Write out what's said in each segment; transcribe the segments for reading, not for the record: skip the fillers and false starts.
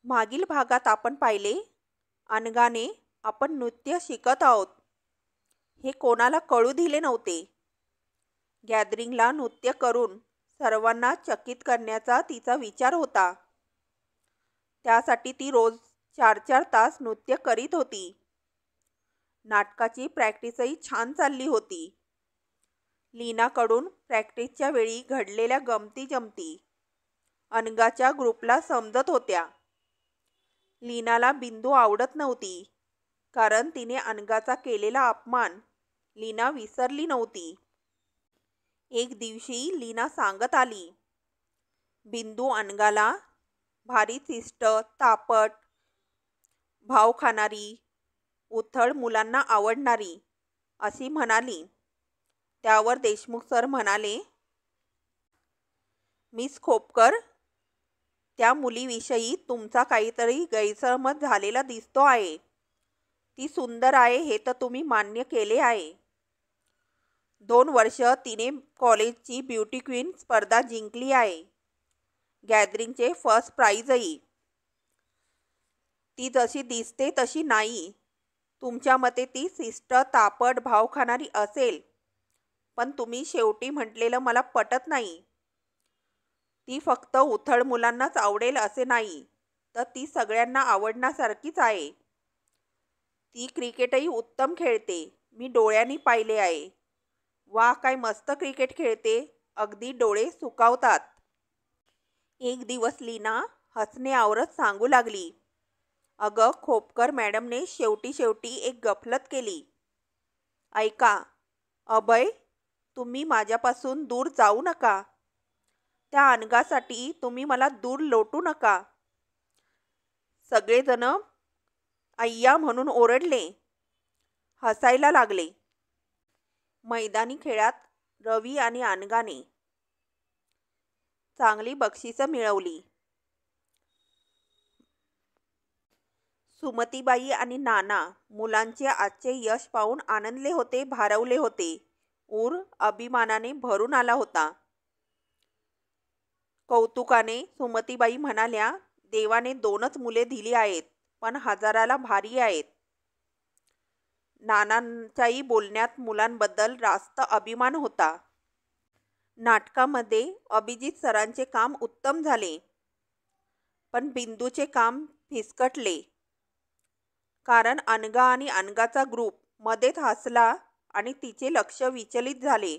मागील भागात आपण पाहिले, अनघाने आपण नृत्य शिकत आहोत हे कोणाला कळू दिले नव्हते. गॅदरिंगला नृत्य करून सर्वांना चकित करण्याचा तिचा विचार होता. त्यासाठी ती रोज 4-4 तास नृत्य करीत होती. नाटकाची प्रॅक्टिसही छान चालली होती. लीनाकडून प्रॅक्टिसच्या वेळी घडलेल्या गमती-जमती अनघाच्या ग्रुपला समजत होत्या. लीनाला बिंदू आवडत नव्हती, कारण तिने अनघाचा केलेला अपमान लीना विसरली नव्हती. एक दिवशी लीना सांगत आली, बिंदू अनघाला भारी शिष्ट, तापट, भाव खाणारी, उथळ, मुलांना आवडणारी अशी म्हणाली. त्यावर देशमुख सर म्हणाले, मिस खोपकर, त्या मुलीविषयी तुमचा काहीतरी गैरसमज झालेला दिसतो आहे. ती सुंदर आहे हे तर तुम्ही मान्य केले आहे. 2 वर्ष तिने कॉलेजची ब्युटी क्वीन स्पर्धा जिंकली आहे. गॅदरिंगचे फर्स्ट प्राइजही. ती जशी दिसते तशी नाही. तुमच्या मते ती शिष्ट, तापट, भाव खाणारी असेल, पण तुम्ही शेवटी म्हटलेलं मला पटत नाही. ती फक्त उथळ मुलांनाच आवडेल असे नाही, तर ती सगळ्यांना आवडण्यासारखीच आहे. ती क्रिकेटही उत्तम खेळते. मी डोळ्यांनी पाहिले आहे. वा, काय मस्त क्रिकेट खेळते. अगदी डोळे सुकावतात. एक दिवस लीना हसणे आवरत सांगू लागली, अगं खोपकर मॅडमने शेवटी एक गफलत केली. ऐका अभय, तुम्ही माझ्यापासून दूर जाऊ नका. त्या अनघासाठी तुम्ही मला दूर लोटू नका. सगळेजण अय्या म्हणून ओरडले, हसायला लागले. मैदानी खेळात रवी आणि अनघाने चांगली बक्षिसं मिळवली. सुमतीबाई आणि नाना मुलांचे आजचे यश पाहून आनंदले होते, भारावले होते. ऊर अभिमानाने भरून आला होता. कौतुकाने सुमतीबाई म्हणाल्या, देवाने 2च मुले दिली आहेत, पण हजाराला भारी आहेत. नानांच्याही बोलण्यात मुलांबद्दल रास्त अभिमान होता. नाटकामध्ये अभिजित सरांचे काम उत्तम झाले, पण बिंदूचे काम फिसकटले. कारण अनघा आणि अनघाचा ग्रुप मध्येच हसला आणि तिचे लक्ष विचलित झाले.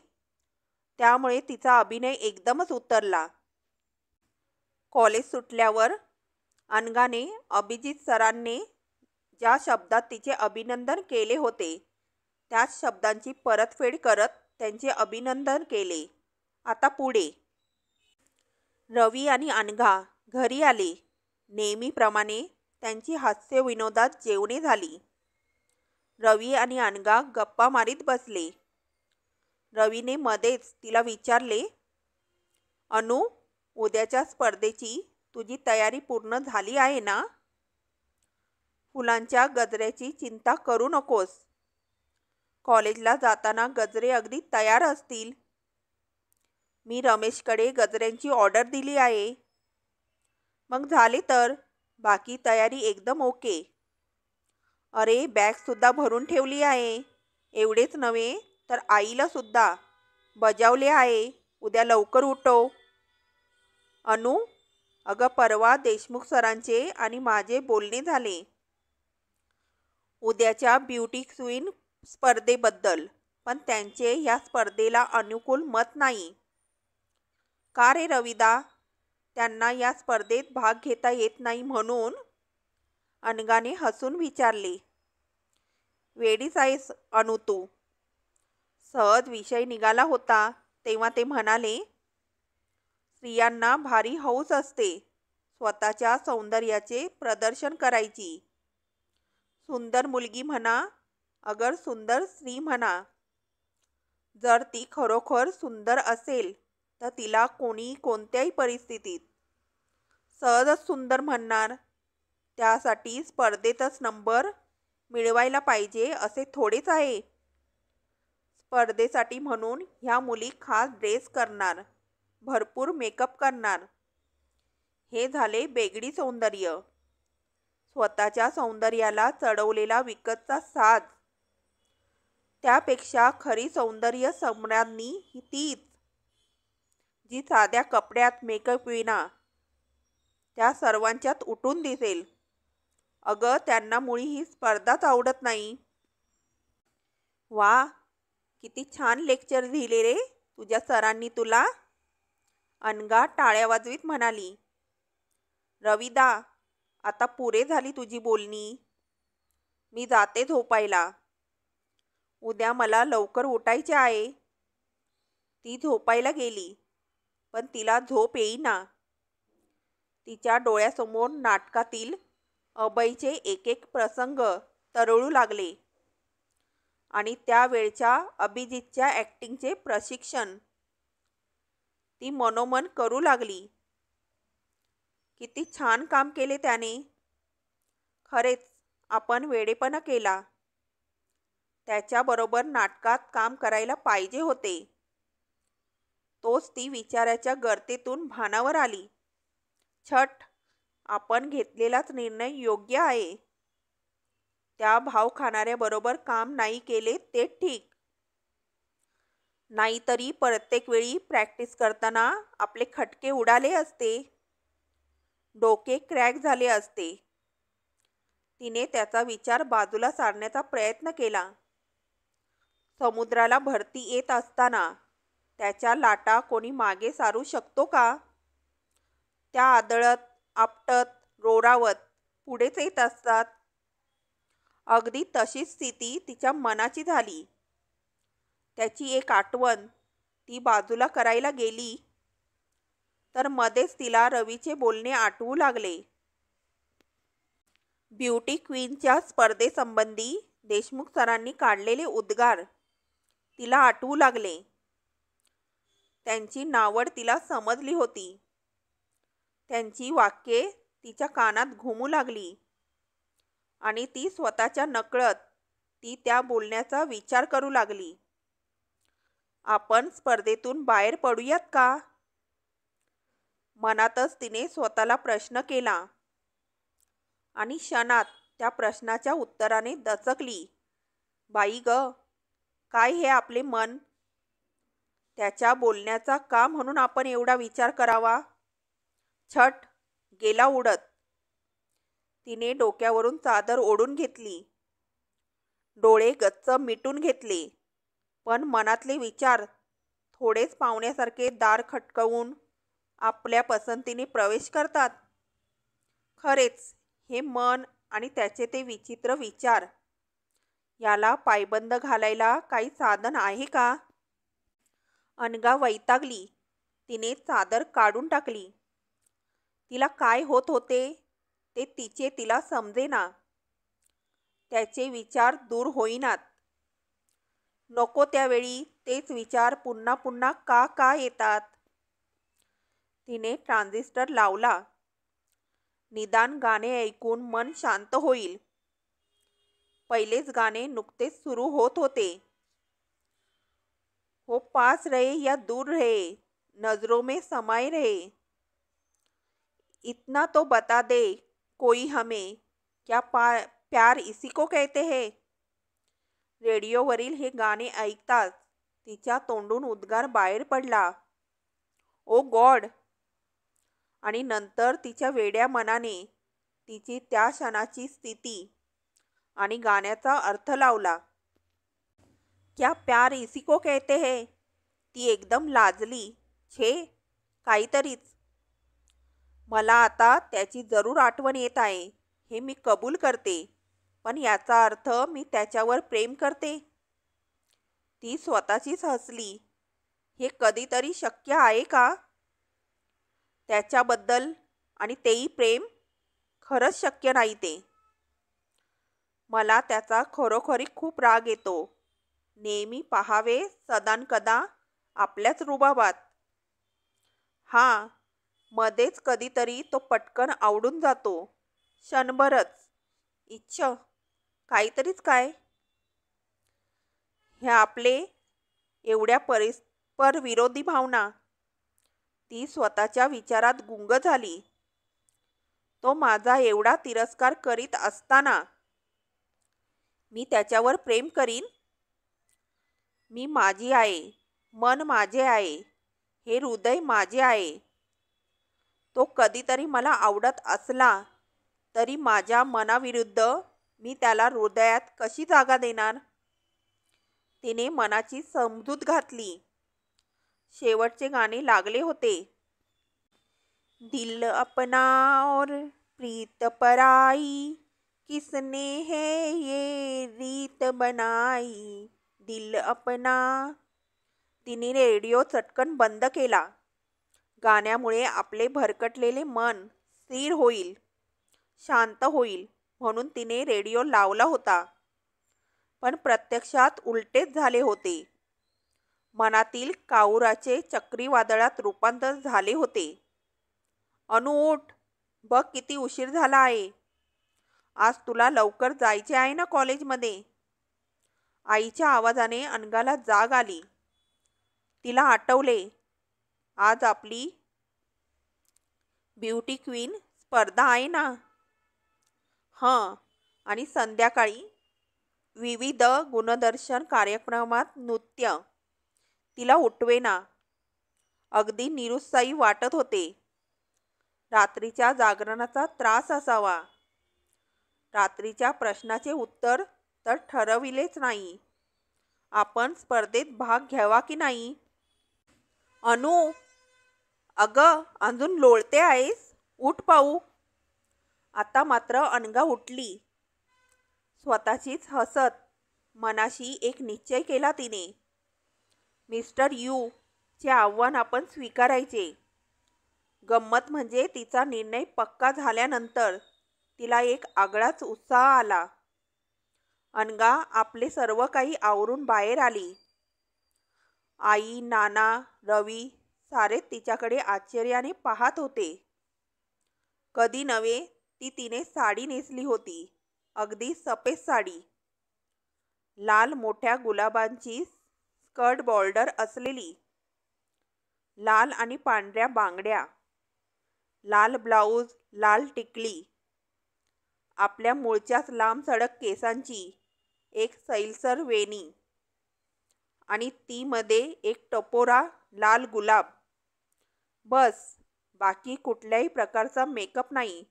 त्यामुळे तिचा अभिनय एकदमच उतरला. कॉलेज सुटल्यावर अनघाने अभिजित सरांनी ज्या शब्दात तिचे अभिनंदन केले होते, त्याच शब्दांची परतफेड करत त्यांचे अभिनंदन केले. आता पुढे. रवी आणि अनघा घरी आले. नेहमीप्रमाणे त्यांची हास्यविनोदात जेवणे झाली. रवी आणि अनघा गप्पा मारीत बसले. रवीने मध्येच तिला विचारले, अनु, उद्याच्या स्पर्धेची तुझी तयारी पूर्ण झाली आहे ना? फुलांच्या गजऱ्याची चिंता करू नकोस. कॉलेजला जाताना गजरे अगदी तयार असतील. मी रमेशकडे गजऱ्यांची ऑर्डर दिली आहे. मग झाले तर बाकी तयारी एकदम ओके. अरे, बॅगसुद्धा भरून ठेवली आहे. एवढेच नव्हे तर आईला सुद्धा बजावले आहे, उद्या लवकर उठव. अनु, अगं परवा देशमुख सरांचे आणि माझे बोलणे झाले उद्याच्या ब्युटी क्वीन स्पर्धेबद्दल, पण त्यांचे या स्पर्धेला अनुकूल मत नाही. का रे रविदा? त्यांना या स्पर्धेत भाग घेता येत नाही म्हणून? अनघाने हसून विचारले. वेडीच आहेस अनु तू. सहज विषय निघाला होता तेव्हा ते म्हणाले, स्त्रियांना भारी हौस असते स्वतःच्या सौंदर्याचे प्रदर्शन करायची. सुंदर मुलगी म्हणा, अगर सुंदर स्त्री म्हणा, जर ती खरोखर सुंदर असेल तर तिला कोणी कोणत्याही परिस्थितीत सहजच सुंदर म्हणणार. त्यासाठी स्पर्धेतच नंबर मिळवायला पाहिजे असे थोडेच आहे. स्पर्धेसाठी म्हणून ह्या मुली खास ड्रेस करणार, भरपूर मेकअप करणार. हे झाले बेगडी सौंदर्य. स्वतःच्या सौंदर्याला चढवलेला विकतचा साज. त्यापेक्षा खरी सौंदर्य सम्राज्ञी ही तीच, जी साध्या कपड्यात मेकअप विना त्या सर्वांच्यात उठून दिसेल. अगं, त्यांना मुळी ही स्पर्धाच आवडत नाही. वा, किती छान लेक्चर दिले रे तुझ्या सरांनी तुला, अनघा टाळ्या वाजवीत म्हणाली. रविदा, आता पुरे झाली तुझी बोलणी. मी जाते झोपायला. उद्या मला लवकर उठायचे आहे. ती झोपायला गेली, पण तिला झोप येईना. तिच्या डोळ्यासमोर नाटकातील अभयचे एक एक प्रसंग तरळू लागले आणि त्यावेळच्या अभिजितच्या ॲक्टिंगचे प्रशिक्षण ती मनोमन करू लागली. किती छान काम केले त्याने. खरेच आपण वेडेपणा केला. त्याच्याबरोबर नाटकात काम करायला पाहिजे होते. तोच ती विचाराच्या गर्तेतून भानावर आली. छट, आपण घेतलेलाच निर्णय योग्य आहे. त्या भाव खाणाऱ्याबरोबर काम नाही केले ते ठीक. नाहीतरी प्रत्येक वेळी प्रॅक्टिस करताना आपले खटके उडाले असते, डोके क्रॅक झाले असते. तिने त्याचा विचार बाजूला सारण्याचा प्रयत्न केला. समुद्राला भरती येत असताना त्याच्या लाटा कोणी मागे सारू शकतो का? त्या आदळत आपटत रोरावत पुढेच येत असतात. अगदी तशीच स्थिती तिच्या मनाची झाली. त्याची एक आठवण ती बाजूला करायला गेली तर मध्येच तिला रवीचे बोलणे आठवू लागले. ब्युटी क्वीनच्या स्पर्धेसंबंधी देशमुख सरांनी काढलेले उद्गार तिला आठवू लागले. त्यांची नावड तिला समजली होती. त्यांची वाक्ये तिच्या कानात घुमू लागली आणि ती स्वतःच्या नकळत ती त्या बोलण्याचा विचार करू लागली. आपण स्पर्धेतून बाहेर पडूयात का? मनातच तिने स्वतःला प्रश्न केला आणि क्षणात त्या प्रश्नाच्या उत्तराने दचकली. बाई ग, काय हे आपले मन? त्याच्या बोलण्याचा का म्हणून आपण एवढा विचार करावा? छट, गेला उडत. तिने डोक्यावरून चादर ओढून घेतली. डोळे गच्च मिटून घेतले, पण मनातले विचार थोडेच पाहुण्यासारखे दार खटकवून आपल्या पसंतीने प्रवेश करतात. खरेच हे मन आणि त्याचे ते विचित्र विचार, याला पायबंद घालायला काही साधन आहे का? अनघा वैतागली. तिने चादर काढून टाकली. तिला काय होत होते ते तिचे तिला समजेना. त्याचे विचार दूर होईनात. नको त्यावेळी तेच विचार पुन्हा पुन्हा का येतात? तिने ट्रान्झिस्टर लावला. निदान गाणे ऐकून मन शांत होईल. पहिलेच गाणे नुकतेच सुरू होत होते. हो पास रहे या दूर रहे, नजरों में समाये रहे, इतना तो बता दे कोई हमें, क्या प्यार इसी को कहते हैं. रेडिओवरील हे गाणे ऐकताच तिच्या तोंडून उद्गार बाहेर पडला. ओ गॉड. आणि नंतर तिच्या वेड्या मनाने तिची त्या क्षणाची स्थिती आणि गाण्याचा अर्थ लावला. क्या प्यार इसी को कहते हैं. ती एकदम लाजली. छे, काहीतरीच. मला आता त्याची जरूर आठवण येत आहे, हे मी कबूल करते, पण याचा अर्थ मी त्याच्यावर प्रेम करते. ती स्वतःचीच हसली. हे कधीतरी शक्य आहे का? त्याच्याबद्दल आणि तेही प्रेम? खरंच शक्य नाही ते. मला त्याचा खरोखरी खूप राग येतो. नेहमी पहावे सदानकदा आपल्याच रुबाबात. हां, मध्येच कधीतरी तो पटकन आवडून जातो. क्षणभरच. इच्छ, काहीतरीच काय. ह्या आपले एवढ्या परस्पर विरोधी भावना. ती स्वतःच्या विचारात गुंग झाली. तो माझा एवढा तिरस्कार करीत असताना मी त्याच्यावर प्रेम करीन? मी माझी आहे, मन माझे आहे, हे हृदय माझे आहे. तो कधीतरी मला आवडत असला तरी माझ्या मनाविरुद्ध मी त्याला हृदयात कशी जागा देणार? तिने मनाची समजूत घातली. शेवटचे गाणे लागले होते. दिल अपना और प्रीत पराई, किसने है ये रीत बनाई, दिल अपना. तिने रेडिओ चटकन बंद केला. गाण्यामुळे आपले भरकटलेले मन स्थिर होईल, शांत होईल म्हणून तिने रेडिओ लावला होता. पण प्रत्यक्षात उलटेच झाले होते. मनातील काऊराचे चक्रीवादळात रूपांतर झाले होते. अनु उठ, बघ किती उशीर झाला आहे. आज तुला लवकर जायचे आहे ना कॉलेजमध्ये. आईच्या आवाजाने अनघाला जाग आली. तिला आठवले, आज आपली ब्युटी क्वीन स्पर्धा आहे ना. हं, आणि संध्याकाळी विविध गुणदर्शन कार्यक्रमात नृत्य. तिला उठवेना. अगदी निरुत्साही वाटत होते. रात्रीच्या जागरणाचा त्रास असावा. रात्रीच्या प्रश्नाचे उत्तर तर ठरविलेच नाही. आपण स्पर्धेत भाग घ्यावा की नाही? अनु, अगं अजून लोळते आहेस? उठ पाहू. आता मात्र अनघा उठली. स्वतःचीच हसत मनाशी एक निश्चय केला तिने. मिस्टर यू चे आव्हान आपण स्वीकारायचे. गंमत म्हणजे तिचा निर्णय पक्का झाल्यानंतर तिला एक आगळाच उत्साह आला. अनघा आपले सर्व काही आवरून बाहेर आली. आई, नाना, रवी सारेच तिच्याकडे आश्चर्याने पाहत होते. कधी नव्हे तिने साडी नेसली होती. अगदी सफेद साडी. लाल मोठ्या गुलाबांची स्कर्ट बॉर्डर असलेली. लाल आणि पांढऱ्या बांगड्या. लाल ब्लाऊज, लाल टिकली. आपल्या मूळच्याच लांब सडक केसांची एक सैलसर वेणी आणि ती मध्ये एक टपोरा लाल गुलाब. बस, बाकी कुठल्याही प्रकारचा मेकअप नाही.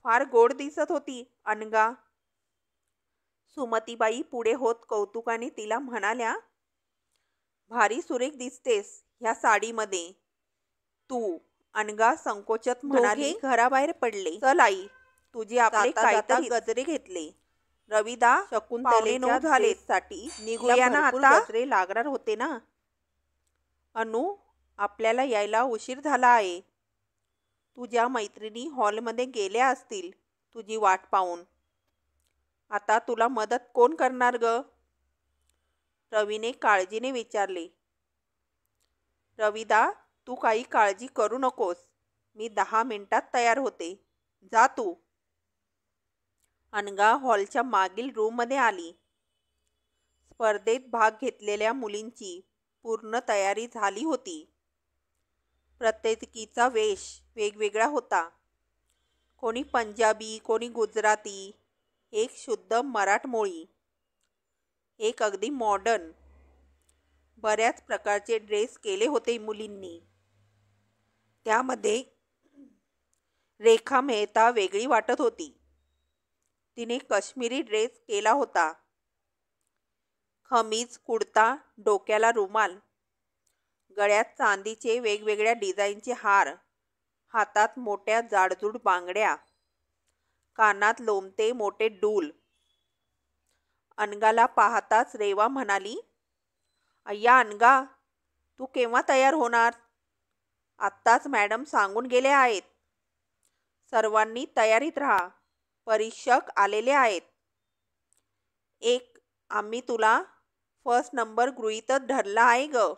फार गोड दिसत होती अनघा. सुमतीबाई पुढे होत कौतुकाने तिला म्हणाल्या, भारी सुरेख दिसतेस ह्या साडीमध्ये तू. अनघा संकोचत म्हणाली. घराबाहेर पडले. चल आई, तुझे आपले काहीतरी गजरे घेतले. रविदा, शकुंतलेच्या साठी निघूया ना आता. गजरे लागणार होते ना. अनु, आपल्याला यायला उशीर झाला आहे. तुझ्या मैत्रिणी हॉलमध्ये गेल्या असतील तुझी वाट पाहून. आता तुला मदत कोण करणार ग? रवीने काळजीने विचारले. रविदा, तू काही काळजी करू नकोस. मी 10 मिनिटात तयार होते. जा तू. अनघा हॉलच्या मागील रूममध्ये आली. स्पर्धेत भाग घेतलेल्या मुलींची पूर्ण तयारी झाली होती. प्रत्येकीचा वेश वेगवेगळा होता. कोणी पंजाबी, कोणी गुजराती, एक शुद्ध मराठमोळी, एक अगदी मॉडर्न. बऱ्याच प्रकारचे ड्रेस केले होते मुलींनी. त्यामध्ये रेखा मेहता वेगळी वाटत होती. तिने काश्मीरी ड्रेस केला होता. खमीज, कुर्ता, डोक्याला रुमाल, गळ्यात चांदीचे वेगवेगळ्या डिझाईनचे हार, हातात मोठ्या जाडजूड बांगड्या, कानात लोंबते मोठे डूल. अनघाला पाहताच रेवा म्हणाली, अय्या अनघा, तू केव्हा तयार होणार? आत्ताच मॅडम सांगून गेले आहेत. सर्वांनी तयारीत राहा. परीक्षक आलेले आहेत. आम्ही तुला फर्स्ट नंबर गृहीतच धरला आहे ग.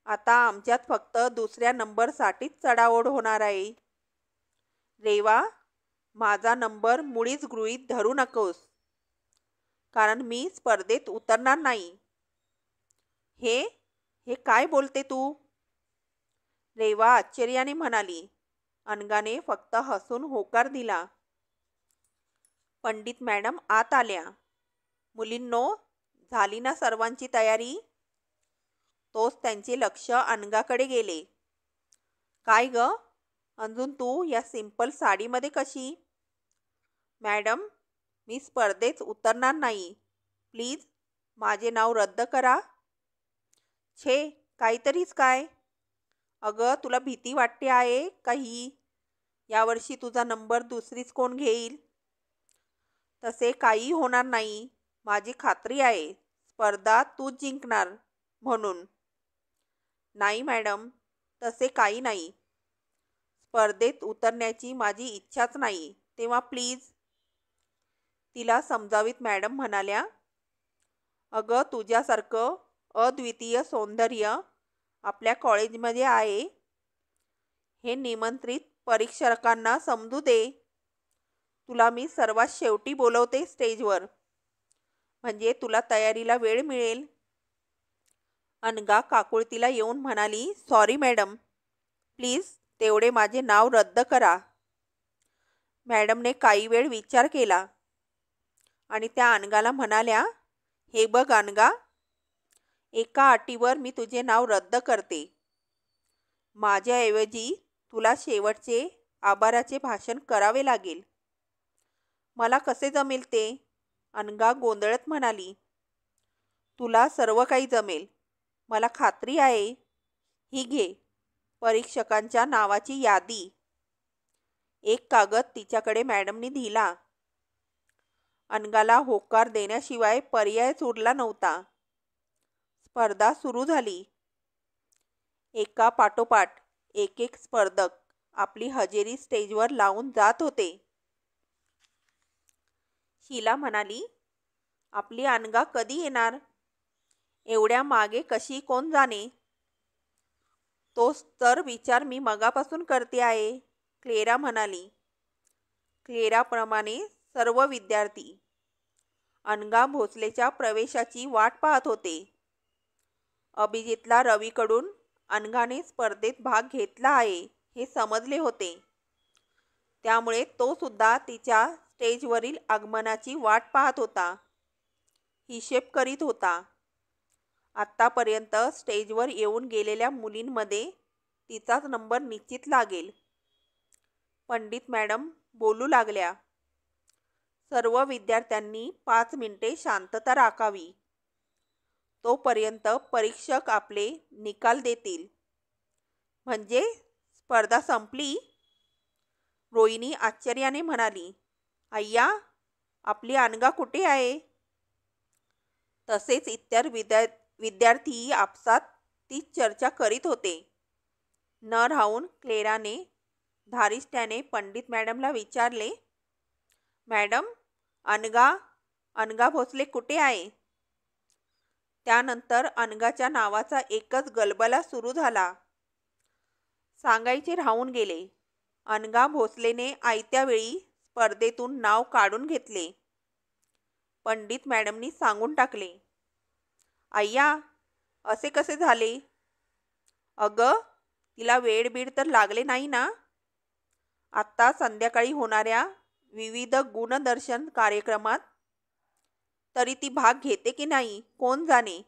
आता आमच्यात फक्त दुसऱ्या नंबरसाठीच चढाओढ होणार आहे. रेवा, माझा नंबर मुळीच गृहीत धरू नकोस, कारण मी स्पर्धेत उतरणार नाही. हे काय बोलते तू? रेवा आश्चर्याने म्हणाली. अनघाने फक्त हसून होकार दिला. पंडित मॅडम आत आल्या. मुलींनो, झाली ना सर्वांची तयारी? तोच त्यांचे लक्ष अनघाकडे गेले. काय ग, अजून तू या सिंपल साडीमध्ये कशी? मॅडम, मी स्पर्धेत उतरणार नाही. प्लीज माझे नाव रद्द करा. छे, काहीतरीच काय. अगं, तुला भीती वाटते आहे काही? यावर्षी तुझा नंबर दुसरीच कोण घेईल? तसे काही होणार नाही. माझी खात्री आहे. स्पर्धा तूच जिंकणार म्हणून. नाही मॅडम, तसे काही नाही. स्पर्धेत उतरण्याची माझी इच्छाच नाही. तेव्हा प्लीज. तिला समजावीत मॅडम म्हणाल्या, अगं, तुझ्यासारखं अद्वितीय सौंदर्य आपल्या कॉलेजमध्ये आहे हे निमंत्रित परीक्षकांना समजू दे. तुला मी सर्वात शेवटी बोलवते स्टेजवर, म्हणजे तुला तयारीला वेळ मिळेल. अनघा काकुळतीला येऊन म्हणाली, सॉरी मॅडम, प्लीज तेवढे माझे नाव रद्द करा. मॅडमने काही वेळ विचार केला आणि त्या अनघाला म्हणाल्या, हे बघ अनघा, एका अटीवर मी तुझे नाव रद्द करते. माझ्याऐवजी तुला शेवटचे आभाराचे भाषण करावे लागेल. मला कसे जमेल ते? अनघा गोंधळत म्हणाली. तुला सर्व काही जमेल, मला खात्री आहे. ही घे परीक्षकांच्या नावाची यादी. एक कागद तिच्याकडे मॅडमनी दिला. अनघाला होकार देण्याशिवाय पर्यायच उरला नव्हता. स्पर्धा सुरू झाली. एका पाठोपाठ एक एक स्पर्धक आपली हजेरी स्टेजवर लावून जात होते. शीला म्हणाली, आपली अनघा कधी येणार? एवढ्या मागे कशी कोण जाणे? तोच तर विचार मी मगापासून करते आहे, क्लेरा म्हणाली. क्लेराप्रमाणे सर्व विद्यार्थी अनघा भोसलेच्या प्रवेशाची वाट पाहत होते. अभिजितला रवीकडून अनघाने स्पर्धेत भाग घेतला आहे हे समजले होते. त्यामुळे तो सुद्धा तिच्या स्टेजवरील आगमनाची वाट पाहत होता. हिशेब करीत होता. आत्तापर्यंत स्टेजवर येऊन गेलेल्या मुलींमध्ये तिचाच नंबर निश्चित लागेल. पंडित मॅडम बोलू लागल्या, सर्व विद्यार्थ्यांनी 5 मिनिटे शांतता राखावी. तोपर्यंत परीक्षक आपले निकाल देतील. म्हणजे स्पर्धा संपली? रोहिणी आश्चर्याने म्हणाली, अय्या, आपली अनघा कुठे आहे? तसेच इतर विद्यार्थी आपसात तीच चर्चा करीत होते. न राहून क्लेराने धारिष्ट्याने पंडित मॅडमला विचारले, मॅडम, अनघा भोसले कुठे आहे? त्यानंतर अनघाच्या नावाचा एकच गलबला सुरू झाला. सांगायचे राहून गेले. अनघा भोसलेने आयत्या वेळी स्पर्धेतून नाव काढून घेतले. पंडित मॅडमनी सांगून टाकले, अय्या, असे कसे झाले? अगं, तिला वेडबीड तर लागले नाही ना? आत्ता संध्याकाळी होणाऱ्या विविध गुणदर्शन कार्यक्रमात तरी ती भाग घेते की नाही कोण जाणे.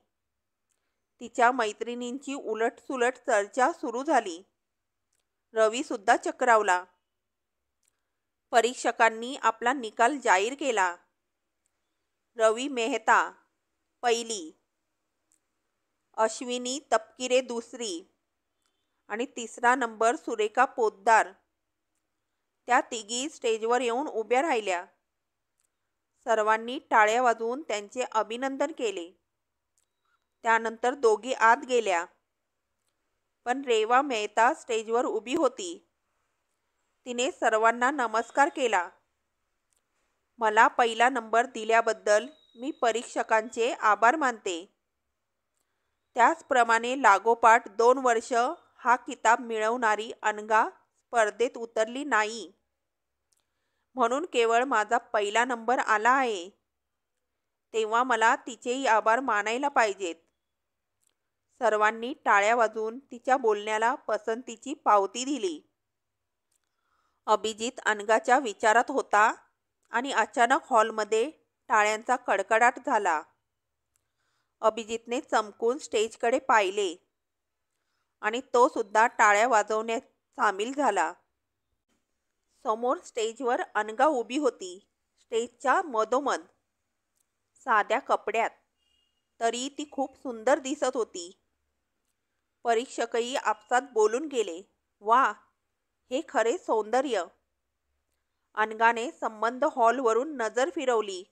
तिच्या मैत्रिणींची उलटसुलट चर्चा सुरू झाली. रवी सुद्धा चक्रावला. परीक्षकांनी आपला निकाल जाहीर केला. रवी मेहता पहिली, अश्विनी तपकिरे दुसरी आणि तिसरा नंबर सुरेखा पोद्दार. त्या तिघी स्टेजवर येऊन उभ्या राहिल्या. सर्वांनी टाळ्या वाजवून त्यांचे अभिनंदन केले. त्यानंतर दोघी आत गेल्या. पण रेवा मेहता स्टेजवर उभी होती. तिने सर्वांना नमस्कार केला. मला पहिला नंबर दिल्याबद्दल मी परीक्षकांचे आभार मानते. त्याचप्रमाणे लागोपाठ 2 वर्ष हा किताब मिळवणारी अनघा स्पर्धेत उतरली नाही, म्हणून केवळ माझा पहिला नंबर आला आहे. तेव्हा मला तिचेही आभार मानायला पाहिजेत. सर्वांनी टाळ्या वाजवून तिच्या बोलण्याला पसंतीची पावती दिली. अभिजित अनघाच्या विचारात होता आणि अचानक हॉलमध्ये टाळ्यांचा कडकडाट झाला. अभिजितने चमकून स्टेजकडे पाहिले आणि तो सुद्धा टाळ्या वाजवण्यात सामील झाला. समोर स्टेजवर अनघा उभी होती, स्टेजच्या मधोमध, साध्या कपड्यात. तरी ती खूप सुंदर दिसत होती. परीक्षकही आपसात बोलून गेले, वा, हे खरे सौंदर्य. अनघाने संबंध हॉलवरून नजर फिरवली.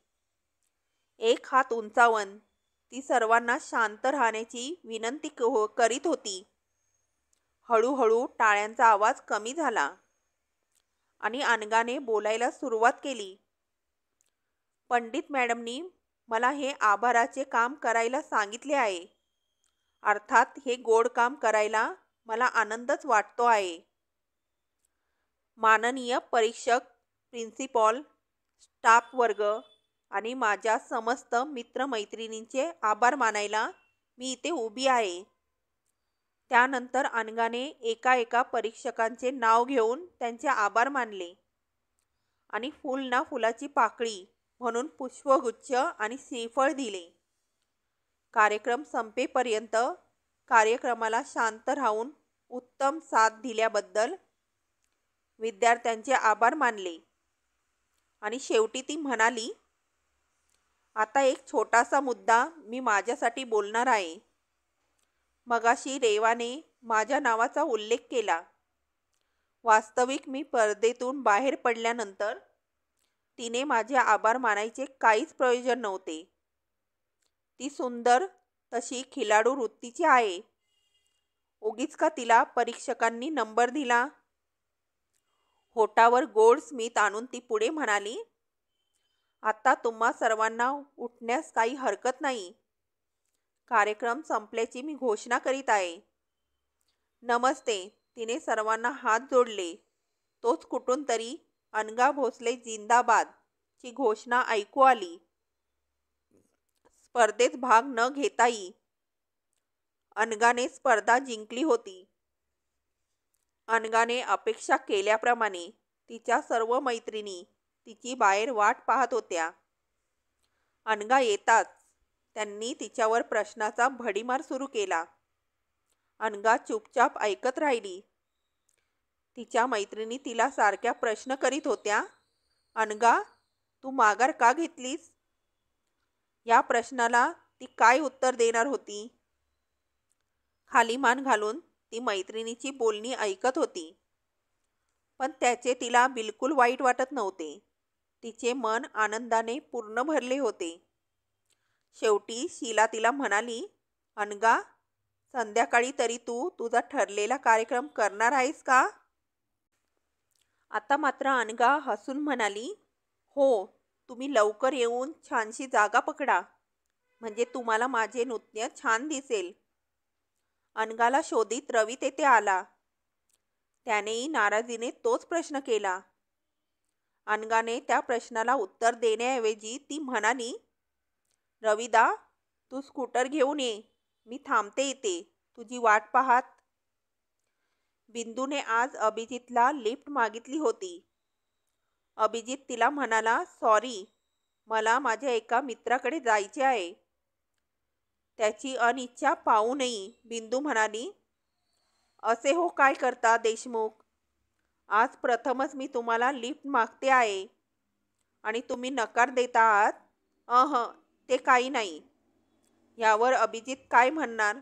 एक हात उंचावून ती सर्वांना शांत राहण्याची विनंती करीत होती. हळूहळू टाळ्यांचा आवाज कमी झाला आणि अनघाने बोलायला सुरुवात केली. पंडित मॅडमनी मला हे आभाराचे काम करायला सांगितले आहे. अर्थात हे गोड काम करायला मला आनंदच वाटतो आहे. माननीय परीक्षक, प्रिन्सिपॉल, स्टाफ वर्ग आणि माझ्या समस्त मित्रमैत्रिणींचे आभार मानायला मी इथे उभी आहे. त्यानंतर अनघाने एका एका परीक्षकांचे नाव घेऊन त्यांचे आभार मानले आणि फुल ना फुलाची पाकळी म्हणून पुष्पगुच्छ आणि श्रीफळ दिले. कार्यक्रम संपेपर्यंत कार्यक्रमाला शांत राहून उत्तम साथ दिल्याबद्दल विद्यार्थ्यांचे आभार मानले आणि शेवटी ती म्हणाली, आता एक छोटासा मुद्दा मी माझ्यासाठी बोलणार आहे. मगाशी रेवाने माझ्या नावाचा उल्लेख केला. वास्तविक मी पडद्यातून बाहेर पडल्यानंतर तिने माझे आभार मानायचे काहीच प्रयोजन नव्हते. ती सुंदर, तशी खिलाडू वृत्तीची आहे. उगीच का तिला परीक्षकांनी नंबर दिला? होटावर गोड स्मित आणून ती पुढे म्हणाली, आता तुम्हा सर्वांना उठण्यास काही हरकत नाही. कार्यक्रम संपल्याची मी घोषणा करीत आहे. नमस्ते. तिने सर्वांना हात जोडले. तोच कुठून तरी अनघा भोसले जिंदाबाद ची घोषणा ऐकू आली. स्पर्धेत भाग न घेताही अनघाने स्पर्धा जिंकली होती. अनघाने अपेक्षा केल्याप्रमाणे तिच्या सर्व मैत्रिणी तिची बाहेर वाट पाहत होत्या. अनघा येताच त्यांनी तिच्यावर प्रश्नाचा भडीमार सुरू केला. अनघा चुपचाप ऐकत राहिली. तिच्या मैत्रिणी तिला सारख्या प्रश्न करीत होत्या. अनघा, तू माघार का घेतलीस? या प्रश्नाला ती काय उत्तर देणार होती? खाली मान घालून ती मैत्रिणीची बोलणी ऐकत होती. पण त्याचे तिला बिलकुल वाईट वाटत नव्हते. तिचे मन आनंदाने पूर्ण भरले होते. शेवटी शीला तिला म्हणाली, अनघा, संध्याकाळी तरी तू तुझा ठरलेला कार्यक्रम करणार आहेस का? आता मात्र अनघा हसून म्हणाली, हो, तुम्ही लवकर येऊन छानशी जागा पकडा, म्हणजे तुम्हाला माझे नृत्य छान दिसेल. अनघाला शोधित रवी तेथे आला. त्यानेही नाराजीने तोच प्रश्न केला. अनघाने त्या प्रश्नाला उत्तर देण्याऐवजी ती म्हणाली, रविदा, तू स्कूटर घेऊन ये, मी थांबते इथे तुझी वाट पाहत. बिंदूने आज अभिजितला लिफ्ट मागितली होती. अभिजित तिला म्हणाला, सॉरी, मला माझ्या एका मित्राकडे जायचे आहे. त्याची अनिच्छा पाहूनही बिंदू म्हणाली, असे हो काय करता देशमुख? आज प्रथमच मी तुम्हाला लिफ्ट मागते आहे आणि तुम्ही नकार देत आहात. ते काही नाही. यावर अभिजित काय म्हणणार?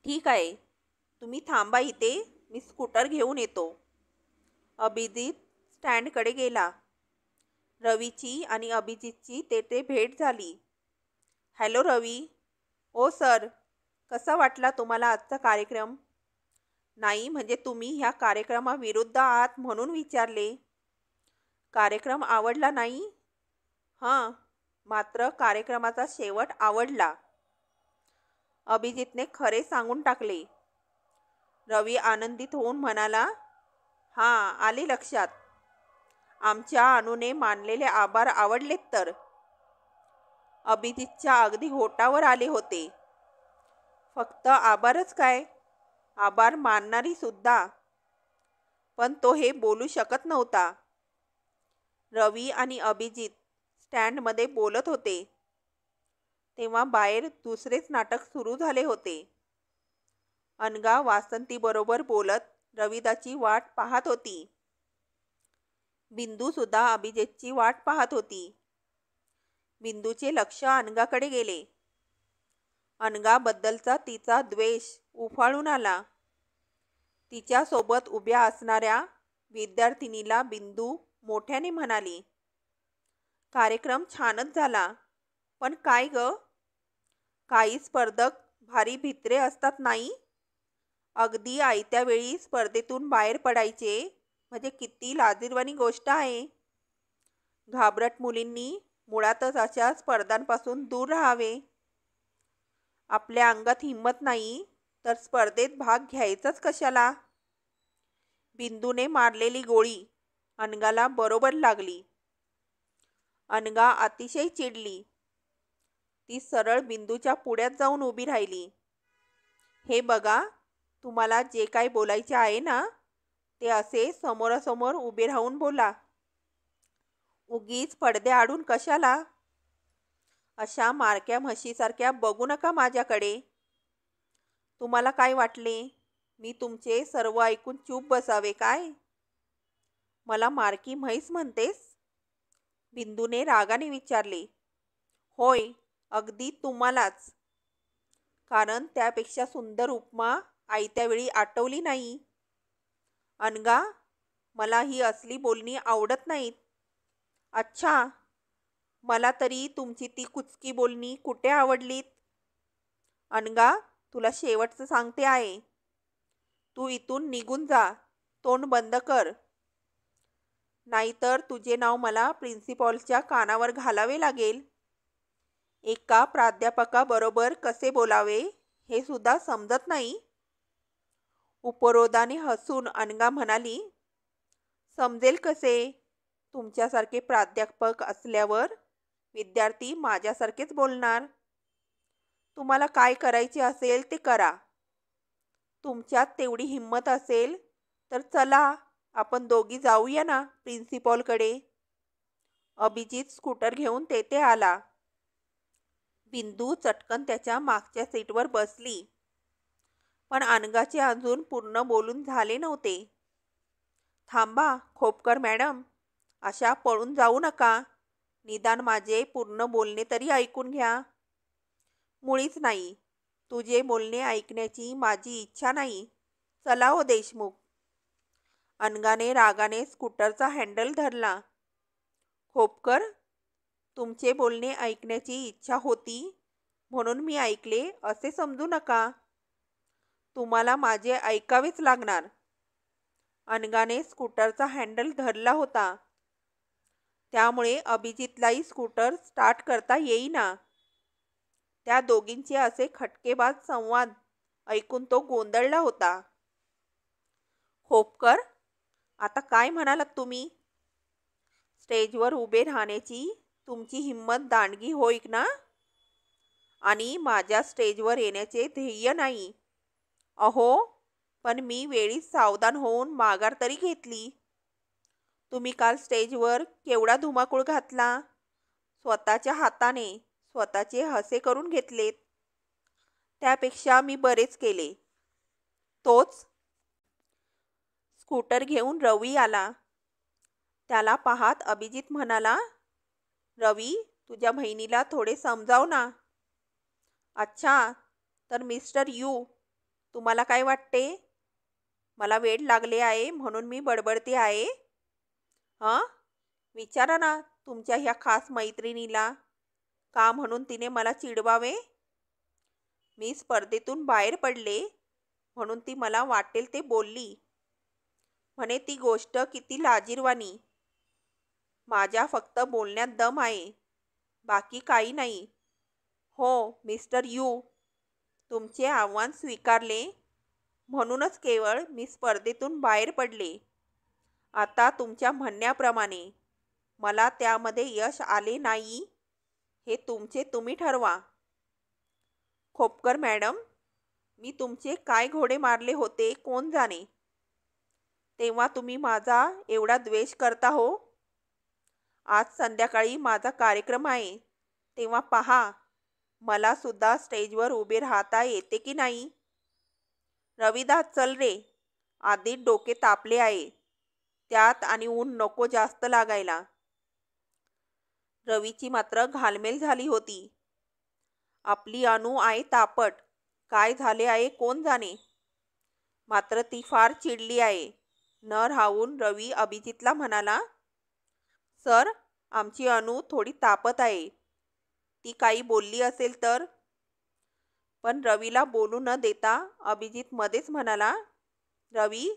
ठीक आहे, तुम्ही थांबा इथे, मी स्कूटर घेऊन येतो. अभिजित स्टँडकडे गेला. रवीची आणि अभिजितची तेथे भेट झाली. हॅलो रवी. ओ सर, कसा वाटला तुम्हाला आजचा कार्यक्रम? नाही, म्हणजे तुम्ही ह्या कार्यक्रमाविरुद्ध आहात म्हणून विचारले. कार्यक्रम आवडला नाही? हां, मात्र कार्यक्रमाचा शेवट आवडला. अभिजितने खरे सांगून टाकले. रवी आनंदित होऊन म्हणाला, हां, आले लक्षात. आमच्या अनूने मानलेले आभार आवडलेत तर. अभिजितच्या अगदी होटावर आले होते. फक्त आभारच काय, आभार मानणारी सुद्धा. पण तो हे बोलू शकत नव्हता. रवी आणि अभिजित स्टँडमध्ये बोलत होते तेव्हा बाहेर दुसरेच नाटक सुरू झाले होते. अनघा वासंतीबरोबर बोलत रविदाची वाट पाहत होती. बिंदू सुद्धा अभिजितची वाट पाहत होती. बिंदूचे लक्ष अनघाकडे गेले. अनघाबद्दलचा तिचा द्वेष उफाळून आला. तिच्यासोबत उभ्या असणाऱ्या विद्यार्थिनीला बिंदू मोठ्याने म्हणाली, कार्यक्रम छानच झाला, पण काय ग, काही स्पर्धक भारी भित्रे असतात नाही. अगदी आयत्या वेळी स्पर्धेतून बाहेर पडायचे म्हणजे किती लाजिरवाणी गोष्ट आहे. घाबरट मुलींनी मुळातच अशा स्पर्धांपासून दूर राहावे. आपल्या अंगात हिंमत नाही तर स्पर्धेत भाग घ्यायचाच कशाला. बिंदूने मारलेली गोळी अनघाला बरोबर लागली. अनघा अतिशय चिडली. ती सरळ बिंदूच्या पुढ्यात जाऊन उभी राहिली. हे बघा, तुम्हाला जे काही बोलायचे आहे ना, ते असे समोरासमोर उभे राहून बोला. उगीच पडदे आडून कशाला. अशा मारक्या म्हशीसारख्या बघू नका माझ्याकडे. तुम्हाला काय वाटले, मी तुमचे सर्व ऐकून चूप बसावे काय? मला मारकी म्हैस म्हणतेस? बिंदूने रागाने विचारले. होय, अगदी तुम्हालाच. कारण त्यापेक्षा सुंदर उपमा आयत्या वेळी आठवली नाही. अनघा, मला ही असली बोलणी आवडत नाहीत. अच्छा, मला तरी तुमची ती कुचकी बोलणी कुठे आवडलीत. अनघा, तुला शेवटचं सांगते आहे, तू इथून निघून जा. तोंड बंद कर, नाहीतर तुझे नाव मला प्रिन्सिपॉलच्या कानावर घालावे लागेल. एका प्राध्यापकाबरोबर कसे बोलावे हे सुद्धा समजत नाही. उपरोधाने हसून अनघा म्हणाली, समजेल कसे? तुमच्यासारखे प्राध्यापक असल्यावर विद्यार्थी माझ्यासारखेच बोलणार. तुम्हाला काय करायचे असेल ते करा. तुमच्यात तेवढी हिंमत असेल तर चला, आपण दोघी जाऊया ना प्रिन्सिपॉलकडे. अभिजित स्कूटर घेऊन तेथे आला. बिंदू चटकन त्याच्या मागच्या सीटवर बसली. पण अनघाचे अजून पूर्ण बोलून झाले नव्हते. थांबा खोपकर मॅडम, अशा पळून जाऊ नका. निदान माझे पूर्ण बोलणे तरी ऐकून घ्या. मुळीच नाही. तुझे बोलणे ऐकण्याची माझी इच्छा नाही. चला हो देशमुख. अनघाने रागाने स्कूटरचा हँडल धरला. खोपकर, तुमचे बोलणे ऐकण्याची इच्छा होती म्हणून मी ऐकले असे समजू नका. तुम्हाला माझे ऐकावेच लागणार. अनघाने स्कूटरचा हँडल धरला होता, त्यामुळे अभिजितलाही स्कूटर स्टार्ट करता येईना. त्या दोघींचे असे खटकेबाज संवाद ऐकून तो गोंधळला होता. खोपकर, आता काय म्हणालात तुम्ही? स्टेजवर उभे राहण्याची तुमची हिंमत दांडगी होय ना? आणि माझ्या स्टेजवर येण्याचे ध्येय नाही. अहो, पण मी वेळीच सावधान होऊन माघार तरी घेतली. तुम्ही काल स्टेजवर केवढा धुमाकूळ घातला. स्वतःच्या हाताने स्वतःचे हसे करून घेतलेत. त्यापेक्षा मी बरेच केले. तोच. स्कूटर घेऊन रवी आला. त्याला पाहत अभिजित म्हणाला, रवी, तुझ्या बहिणीला थोडे समजाव ना. अच्छा, तर मिस्टर यू, तुम्हाला काय वाटते? मला वेड लागले आहे म्हणून मी बडबडते आहे. हां, विचारा ना तुमच्या ह्या खास मैत्रिणीला, का म्हणून तिने मला चिडवावे. मी स्पर्धेतून बाहेर पडले म्हणून ती मला वाटेल ते बोलली. म्हणे ती गोष्ट किती लाजिरवाणी. माझ्या फक्त बोलण्यात दम आहे, बाकी काही नाही. हो मिस्टर यू, तुमचे आव्हान स्वीकारले म्हणूनच केवळ मी स्पर्धेतून बाहेर पडले. आता तुमच्या म्हणण्याप्रमाणे मला त्यामध्ये यश आले नाही हे तुमचे तुम्ही ठरवा. खोपकर मॅडम, मी तुमचे काय घोडे मारले होते कोण जाणे. तेव्हा तुम्ही माझा एवढा द्वेष करता हो? आज संध्याकाळी माझा कार्यक्रम आहे, तेव्हा पहा मला सुद्धा स्टेजवर उभे राहता येते की नाही. रविदास चल रे, आधीच डोके तापले आहे, त्यात आणि ऊन नको जास्त लागायला. रवीची मात्र घालमेल झाली होती. आपली अनु आहे तापट, काय झाले आहे कोण जाणे. मात्र ती फार चिडली आहे. न राहून रवी अभिजितला म्हणाला, सर आमची अनु थोडी तापत आहे, ती काही बोलली असेल तर. पण रवीला बोलू न देता अभिजित मध्येच म्हणाला, रवी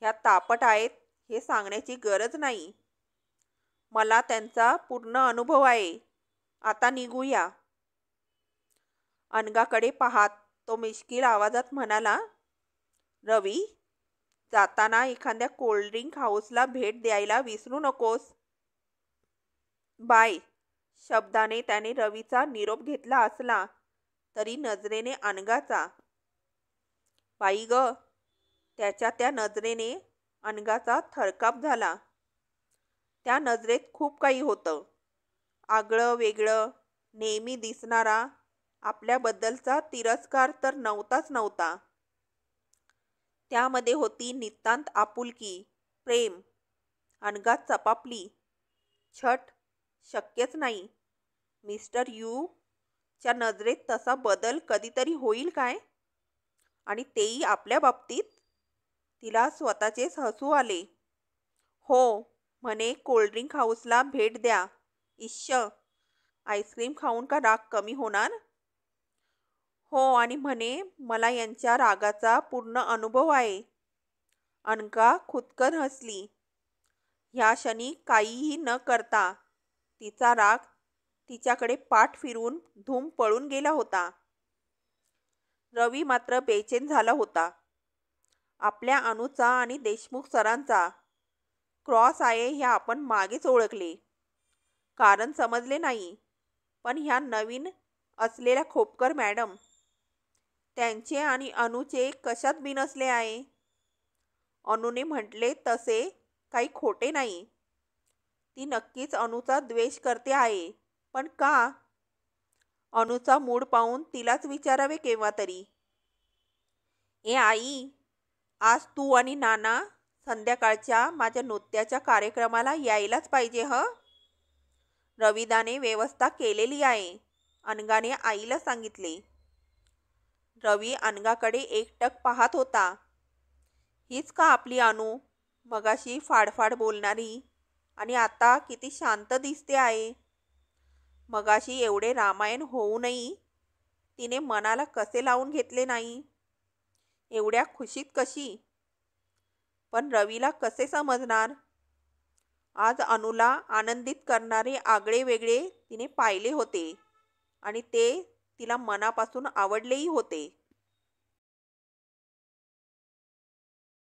ह्या तापट आहेत हे सांगण्याची गरज नाही, मला त्यांचा पूर्ण अनुभव आहे. आता निघूया. अनघाकडे पाहात तो मिश्किल आवाजात म्हणाला, रवी जाताना एखाद्या कोल्ड्रिंक हाऊसला भेट द्यायला विसरू नकोस. बाय शब्दाने त्याने रवीचा निरोप घेतला असला तरी नजरेने अनघाचा. बाई ग, त्याच्या त्या नजरेने अनघाचा थरकाप झाला. त्या नजरेत खूप काही होतं, आगळं वेगळं, नेहमी दिसणारा आपल्याबद्दलचा तिरस्कार तर नव्हताच नव्हता. त्यामध्ये होती नितांत आपुलकी, प्रेम. अनघा चपापली. छट, शक्यच नाही. मिस्टर यू च्या नजरेत तसा बदल कधीतरी होईल काय, आणि तेही आपल्या बाबतीत. तिला स्वतःचेच हसू आले. हो म्हणे, कोल्ड्रिंक हाऊसला भेट द्या. इश्श, आईस्क्रीम खाऊन का राग कमी होणार. हो, आणि म्हणे मला यांच्या रागाचा पूर्ण अनुभव आहे. अनघा खुदकन हसली. ह्या क्षणी काहीही न करता तिचा राग तिच्याकडे पाठ फिरून धूम पळून गेला होता. रवी मात्र बेचैन झाला होता. आपल्या अनुचा आणि देशमुख सरांचा क्रॉस आहे हे आपण मागेच ओळखले, कारण समजले नाही. पण ह्या नवीन असलेल्या खोपकर मॅडम, त्यांचे आणि अनुचे कशात बिनसले आहे. अनुने म्हटले तसे काही खोटे नाही. ती नक्कीच अनुचा द्वेष करते आहे, पण का. अनुचा मूड पाहून तिलाच विचारावे केव्हा तरी. ए आई, आज तू आणि नाना संध्याकाळच्या माझ्या नृत्याच्या कार्यक्रमाला यायलाच पाहिजे ह. रविदाने व्यवस्था केलेली आहे, अनघाने आईला सांगितले. रवी अनघाकडे एकटक पाहत होता. हीच का आपली अनु, मगाशी फाडफाड बोलणारी आणि आता किती शांत दिसते आहे. मगाशी एवढे रामायण होऊनही तिने मनाला कसे लावून घेतले नाही. एवढ्या खुशीत कशी. पण रवीला कसे समजणार. आज अनुला आनंदित करणारे आगळे वेगळे तिने पाहिले होते आणि ते तिला मनापासून आवडलेही होते.